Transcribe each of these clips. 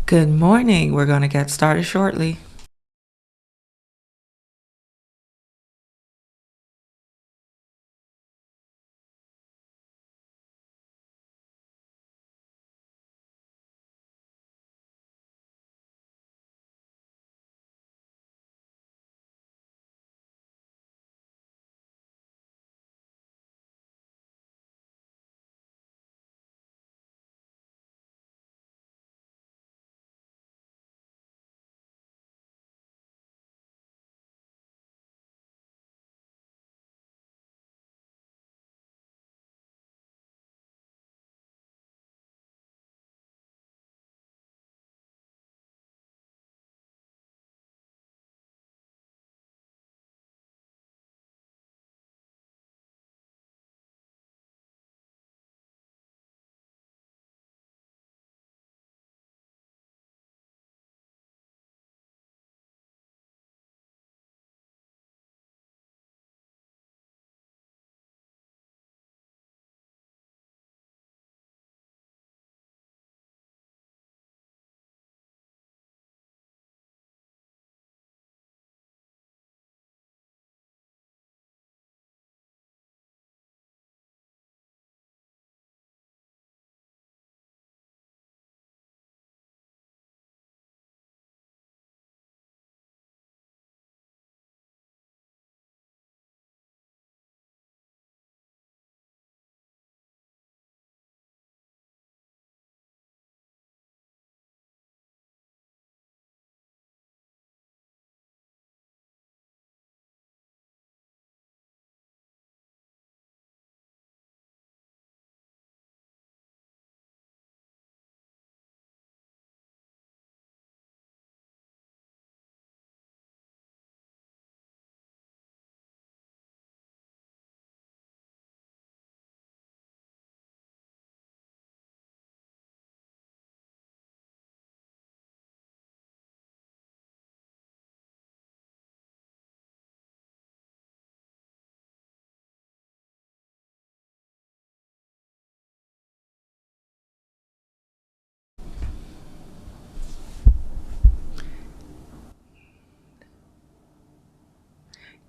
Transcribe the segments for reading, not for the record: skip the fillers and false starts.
Good morning. We're going to get started shortly.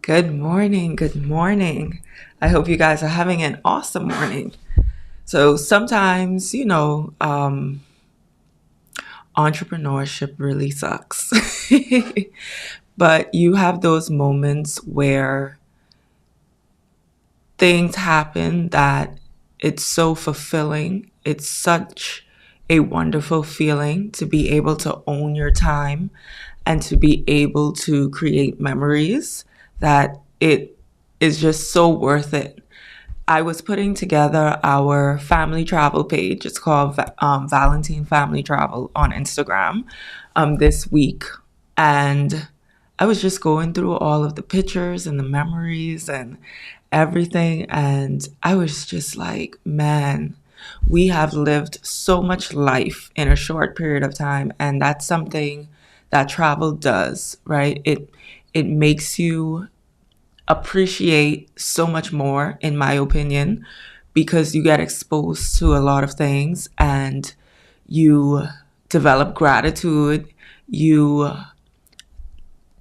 Good morning. Good morning. I hope you guys are having an awesome morning. So sometimes, entrepreneurship really sucks. But you have those moments where things happen that it's so fulfilling. It's such a wonderful feeling to be able to own your time and to be able to create memories that it is just so worth it. I was putting together our family travel page. It's called Valentine Family Travel on Instagram this week. And I was just going through all of the pictures and the memories and everything. And I was just like, man, we have lived so much life in a short period of time. And that's something that travel does, right? It makes you appreciate so much more, in my opinion, because you get exposed to a lot of things and you develop gratitude. You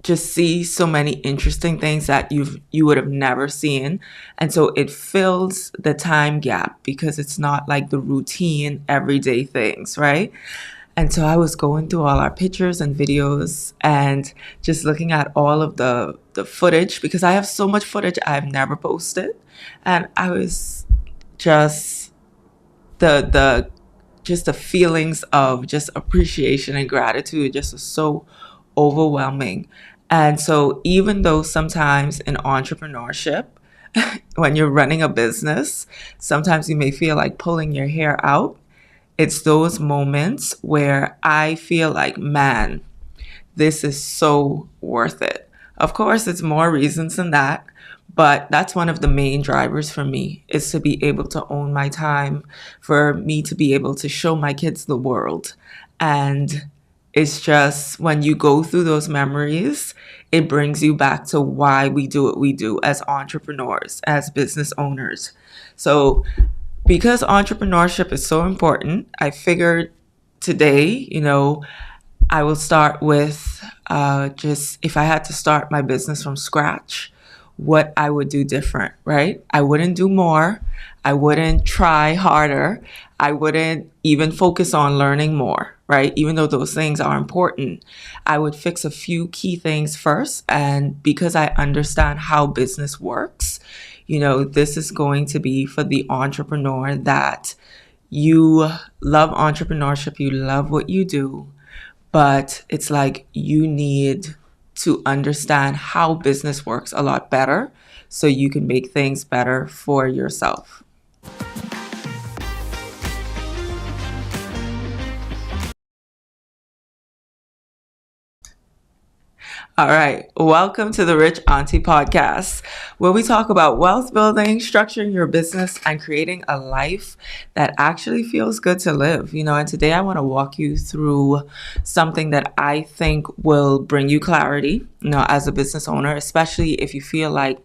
just see so many interesting things that you would have never seen, and so it fills the time gap because it's not like the routine everyday things, right? And so I was going through all our pictures and videos and just looking at all of the footage because I have so much footage I've never posted. And I was just the just the feelings of just appreciation and gratitude just was so overwhelming. And so even though sometimes in entrepreneurship, when you're running a business, sometimes you may feel like pulling your hair out, it's those moments where I feel like, man, this is so worth it. Of course, it's more reasons than that, but that's one of the main drivers for me is to be able to own my time, for me to be able to show my kids the world. And it's just when you go through those memories, it brings you back to why we do what we do as entrepreneurs, as business owners. So because entrepreneurship is so important, I figured today, I will start with just if I had to start my business from scratch, what I would do different, right? I wouldn't do more. I wouldn't try harder. I wouldn't even focus on learning more, right? Even though those things are important, I would fix a few key things first. And because I understand how business works, this is going to be for the entrepreneur that you love entrepreneurship, you love what you do, but it's like you need to understand how business works a lot better so you can make things better for yourself. All right. Welcome to the Rich Auntie Podcast, where we talk about wealth building, structuring your business, and creating a life that actually feels good to live. And today I want to walk you through something that I think will bring you clarity, as a business owner, especially if you feel like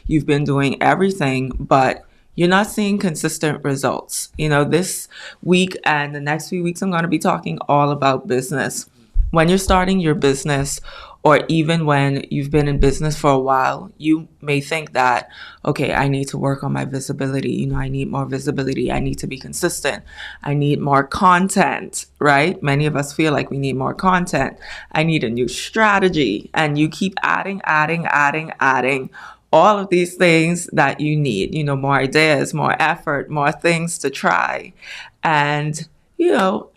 you've been doing everything, but you're not seeing consistent results. This week and the next few weeks, I'm going to be talking all about business. When you're starting your business, or even when you've been in business for a while, you may think that, okay, I need to work on my visibility. I need more visibility. I need to be consistent. I need more content, right? Many of us feel like we need more content. I need a new strategy. And you keep adding all of these things that you need, more ideas, more effort, more things to try. And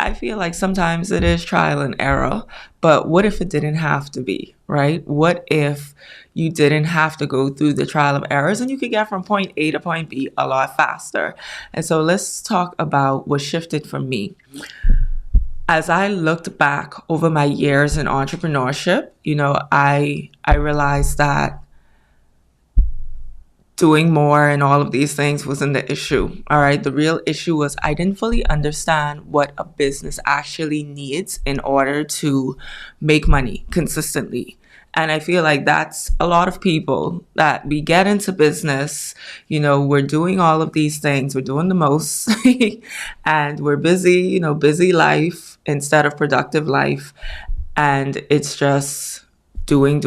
I feel like sometimes it is trial and error, but what if it didn't have to be, right? What if you didn't have to go through the trial of errors and you could get from point A to point B a lot faster? And so let's talk about what shifted for me. As I looked back over my years in entrepreneurship, I realized that doing more and all of these things wasn't the issue. All right. The real issue was I didn't fully understand what a business actually needs in order to make money consistently. And I feel like that's a lot of people that we get into business, we're doing all of these things, we're doing the most and we're busy, busy life instead of productive life. And it's just doing,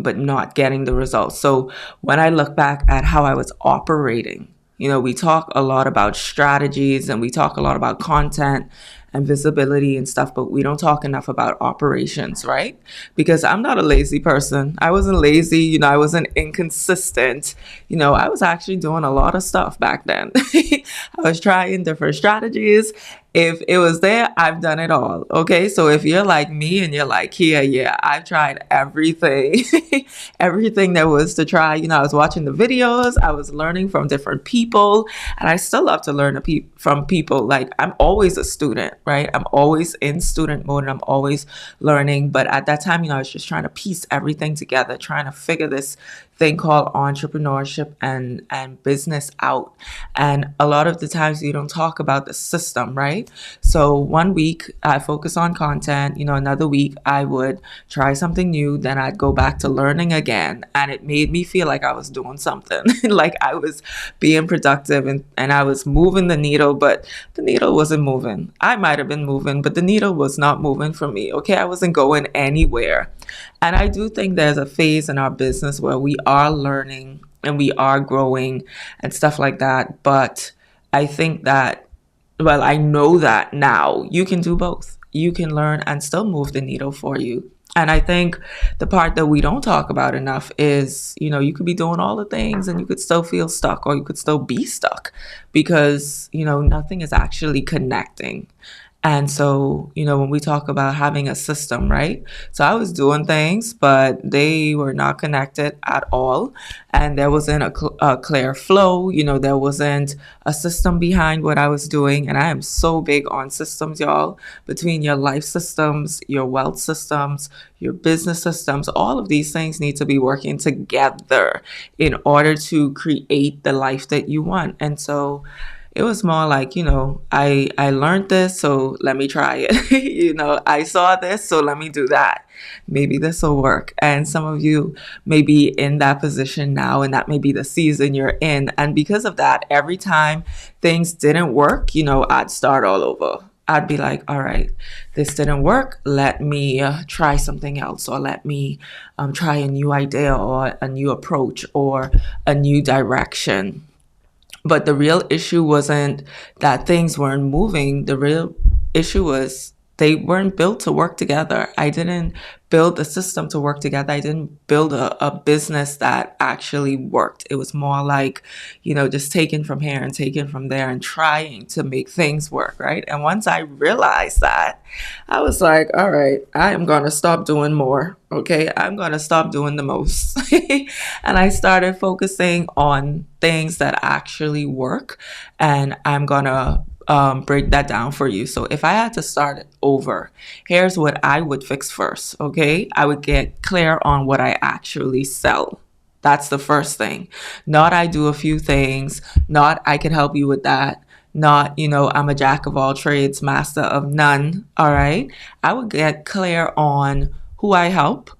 but not getting the results. So when I look back at how I was operating, we talk a lot about strategies and we talk a lot about content and visibility and stuff, but we don't talk enough about operations, right? Because I'm not a lazy person. I wasn't lazy, I wasn't inconsistent. I was actually doing a lot of stuff back then. I was trying different strategies. If it was there, I've done it all. Okay. So if you're like me and you're like, yeah, I've tried everything, everything there was to try. I was watching the videos, I was learning from different people, and I still love to learn from people. Like I'm always a student, right? I'm always in student mode and I'm always learning. But at that time, I was just trying to piece everything together, trying to figure this thing called entrepreneurship and business out. And a lot of the times you don't talk about the system, right? So one week I focus on content, another week I would try something new, then I'd go back to learning again. And it made me feel like I was doing something, like I was being productive and I was moving the needle, but the needle wasn't moving. I might have been moving, but the needle was not moving for me. Okay. I wasn't going anywhere. And I do think there's a phase in our business where we are learning and we are growing and stuff like that. But I think that, well, I know that now you can do both. You can learn and still move the needle for you. And I think the part that we don't talk about enough is, you could be doing all the things and you could still feel stuck or you could still be stuck because, nothing is actually connecting. And so, when we talk about having a system, right? So I was doing things, but they were not connected at all. And there wasn't a clear flow. There wasn't a system behind what I was doing. And I am so big on systems, y'all, between your life systems, your wealth systems, your business systems. All of these things need to be working together in order to create the life that you want. And so, it was more like, I learned this, so let me try it. I saw this, so let me do that. Maybe this will work. And some of you may be in that position now, and that may be the season you're in. And because of that, every time things didn't work, I'd start all over. I'd be like, all right, this didn't work. Let me try something else, or let me try a new idea, or a new approach, or a new direction. But the real issue wasn't that things weren't moving. The real issue was they weren't built to work together. I didn't build a system to work together. I didn't build a business that actually worked. It was more like, just taking from here and taking from there and trying to make things work, right? And once I realized that, I was like, all right, I am going to stop doing more. Okay. I'm going to stop doing the most. And I started focusing on things that actually work. And I'm going to break that down for you. So if I had to start it over, here's what I would fix first. Okay. I would get clear on what I actually sell. That's the first thing. Not I do a few things, not I can help you with that. Not, I'm a jack of all trades, master of none. All right. I would get clear on who I help,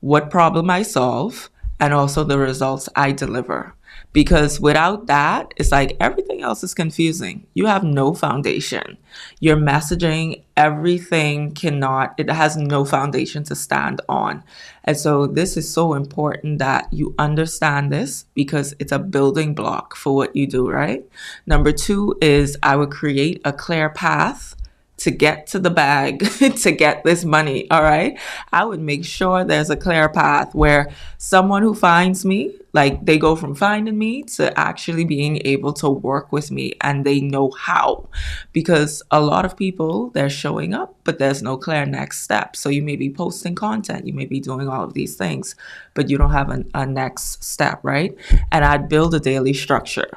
what problem I solve, and also the results I deliver. Because without that, it's like everything else is confusing. You have no foundation. Your messaging, it has no foundation to stand on. And so this is so important that you understand this, because it's a building block for what you do, right? Number two is I would create a clear path to get to the bag, to get this money. All right. I would make sure there's a clear path where someone who finds me, like they go from finding me to actually being able to work with me, and they know how. Because a lot of people, they're showing up, but there's no clear next step. So you may be posting content, you may be doing all of these things, but you don't have a next step, right? And I'd build a daily structure.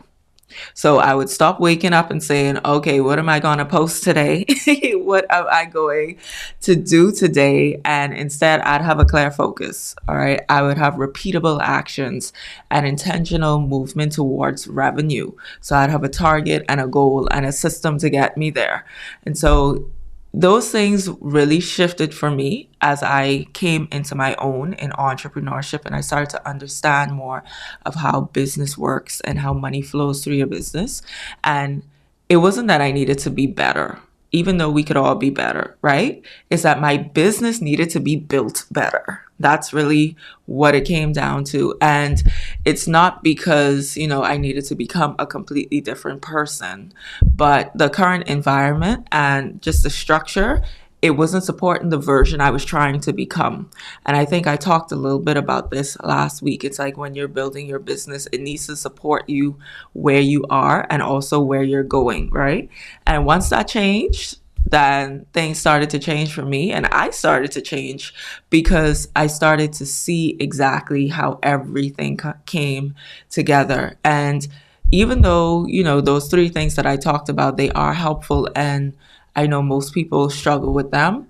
So I would stop waking up and saying, okay, what am I going to post today? What am I going to do today? And instead, I'd have a clear focus. All right. I would have repeatable actions and intentional movement towards revenue. So I'd have a target and a goal and a system to get me there. And so those things really shifted for me as I came into my own in entrepreneurship, and I started to understand more of how business works and how money flows through your business. And it wasn't that I needed to be better, even though we could all be better, right? It's that my business needed to be built better. That's really what it came down to. And it's not because, I needed to become a completely different person, but the current environment and just the structure, it wasn't supporting the version I was trying to become. And I think I talked a little bit about this last week. It's like when you're building your business, it needs to support you where you are and also where you're going, right? And once that changed, then things started to change for me, and I started to change because I started to see exactly how everything came together. And even though, those three things that I talked about, they are helpful, and I know most people struggle with them.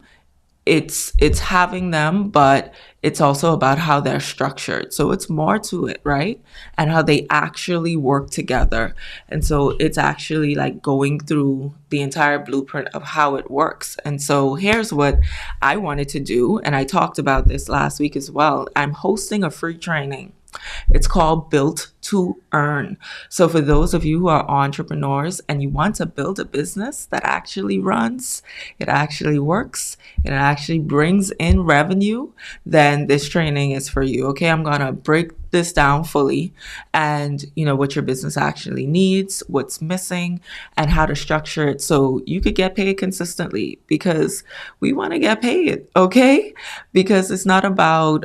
It's having them, but it's also about how they're structured. So it's more to it, right? And how they actually work together. And so it's actually like going through the entire blueprint of how it works. And so here's what I wanted to do. And I talked about this last week as well. I'm hosting a free training. It's called Built to Earn. So for those of you who are entrepreneurs and you want to build a business that actually runs, it actually works, it actually brings in revenue, then this training is for you. Okay, I'm going to break this down fully, and what your business actually needs, what's missing, and how to structure it so you could get paid consistently, because we want to get paid. Okay, because it's not about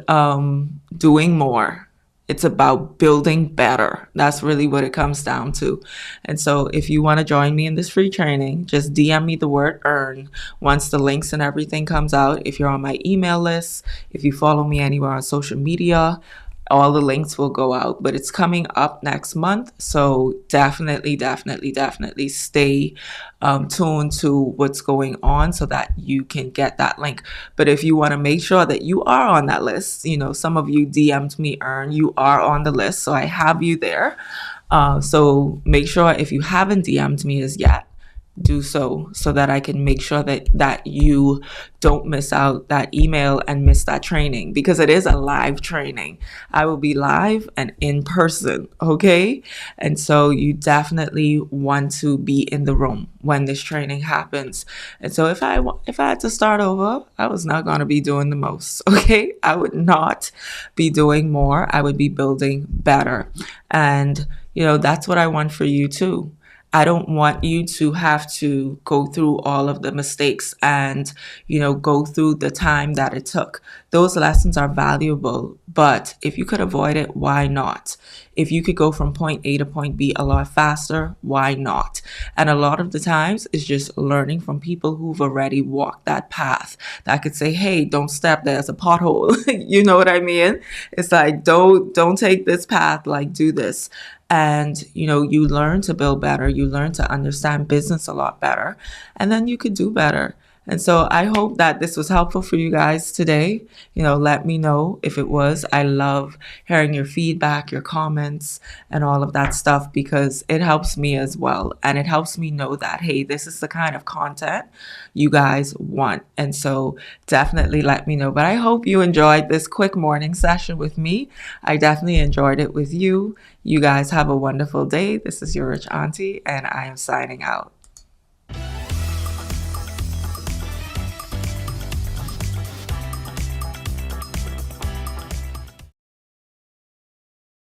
doing more. It's about building better. That's really what it comes down to. And so if you want to join me in this free training, just DM me the word earn once the links and everything comes out. If you're on my email list, if you follow me anywhere on social media, all the links will go out, but it's coming up next month. So definitely stay tuned to what's going on so that you can get that link. But if you want to make sure that you are on that list, some of you DM'd me, Earn, you are on the list. So I have you there. So make sure if you haven't DM'd me as yet, do so that I can make sure that you don't miss out that email and miss that training, because it is a live training. I will be live and in person, okay? And so you definitely want to be in the room when this training happens. And so if I had to start over, I was not going to be doing the most, okay? I would not be doing more. I would be building better. And that's what I want for you too. I don't want you to have to go through all of the mistakes and, go through the time that it took. Those lessons are valuable, but if you could avoid it, why not? If you could go from point A to point B a lot faster, why not? And a lot of the times it's just learning from people who've already walked that path that could say, hey, don't step, there's a pothole. You know what I mean? It's like, don't take this path, like do this. And, you learn to build better. You learn to understand business a lot better. And then you could do better. And so I hope that this was helpful for you guys today. Let me know if it was. I love hearing your feedback, your comments, and all of that stuff, because it helps me as well. And it helps me know that, hey, this is the kind of content you guys want. And so definitely let me know. But I hope you enjoyed this quick morning session with me. I definitely enjoyed it with you. You guys have a wonderful day. This is your rich auntie, and I am signing out.